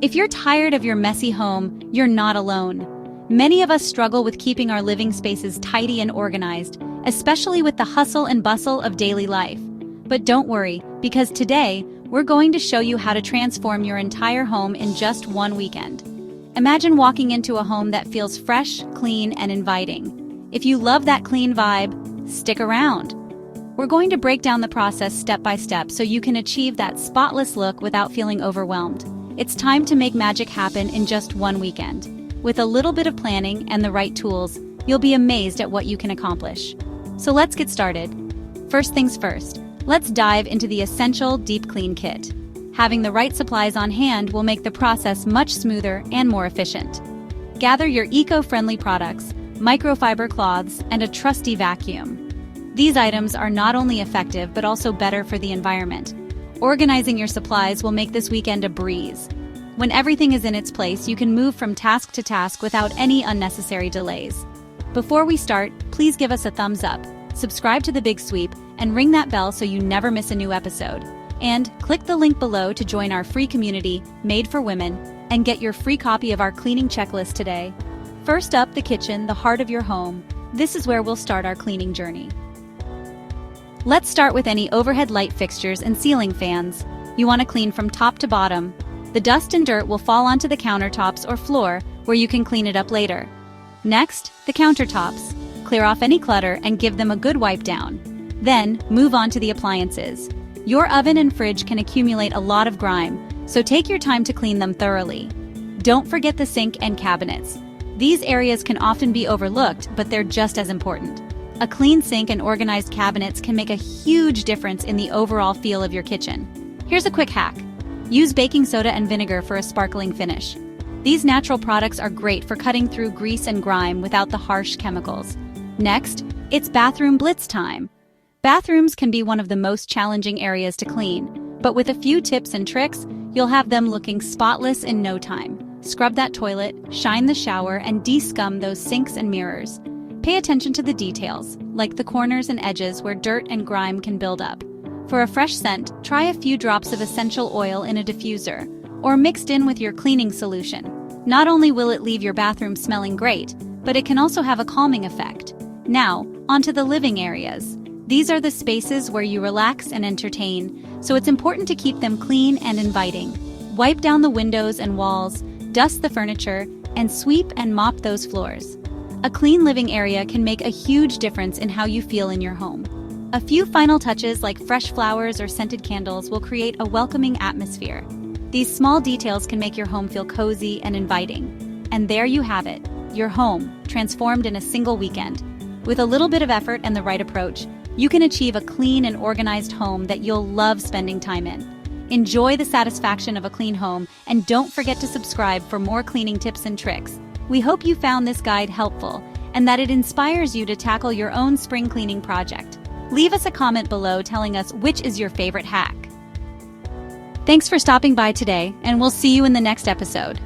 If you're tired of your messy home, you're not alone. Many of us struggle with keeping our living spaces tidy and organized, especially with the hustle and bustle of daily life. But don't worry, because today, we're going to show you how to transform your entire home in just one weekend. Imagine walking into a home that feels fresh, clean, and inviting. If you love that clean vibe, stick around. We're going to break down the process step by step so you can achieve that spotless look without feeling overwhelmed. It's time to make magic happen in just one weekend. With a little bit of planning and the right tools, you'll be amazed at what you can accomplish. So let's get started. First things first, let's dive into the essential deep clean kit. Having the right supplies on hand will make the process much smoother and more efficient. Gather your eco-friendly products, microfiber cloths, and a trusty vacuum. These items are not only effective but also better for the environment. Organizing your supplies will make this weekend a breeze. When everything is in its place, you can move from task to task without any unnecessary delays. Before we start, please give us a thumbs up, subscribe to The Big Sweep, and ring that bell so you never miss a new episode. And click the link below to join our free community, Made for Women, and get your free copy of our cleaning checklist today. First up, the kitchen, the heart of your home. This is where we'll start our cleaning journey. Let's start with any overhead light fixtures and ceiling fans. You want to clean from top to bottom. The dust and dirt will fall onto the countertops or floor, where you can clean it up later. Next, the countertops. Clear off any clutter and give them a good wipe down. Then, move on to the appliances. Your oven and fridge can accumulate a lot of grime, so take your time to clean them thoroughly. Don't forget the sink and cabinets. These areas can often be overlooked, but they're just as important. A clean sink and organized cabinets can make a huge difference in the overall feel of your kitchen. Here's a quick hack. Use baking soda and vinegar for a sparkling finish. These natural products are great for cutting through grease and grime without the harsh chemicals. Next, it's bathroom blitz time. Bathrooms can be one of the most challenging areas to clean, but with a few tips and tricks, you'll have them looking spotless in no time. Scrub that toilet, shine the shower, and de-scum those sinks and mirrors. Pay attention to the details, like the corners and edges where dirt and grime can build up. For a fresh scent, try a few drops of essential oil in a diffuser, or mixed in with your cleaning solution. Not only will it leave your bathroom smelling great, but it can also have a calming effect. Now, onto the living areas. These are the spaces where you relax and entertain, so it's important to keep them clean and inviting. Wipe down the windows and walls, dust the furniture, and sweep and mop those floors. A clean living area can make a huge difference in how you feel in your home. A few final touches like fresh flowers or scented candles will create a welcoming atmosphere. These small details can make your home feel cozy and inviting. And there you have it, your home, transformed in a single weekend. With a little bit of effort and the right approach, you can achieve a clean and organized home that you'll love spending time in. Enjoy the satisfaction of a clean home, and don't forget to subscribe for more cleaning tips and tricks. We hope you found this guide helpful and that it inspires you to tackle your own spring cleaning project. Leave us a comment below telling us which is your favorite hack. Thanks for stopping by today, and we'll see you in the next episode.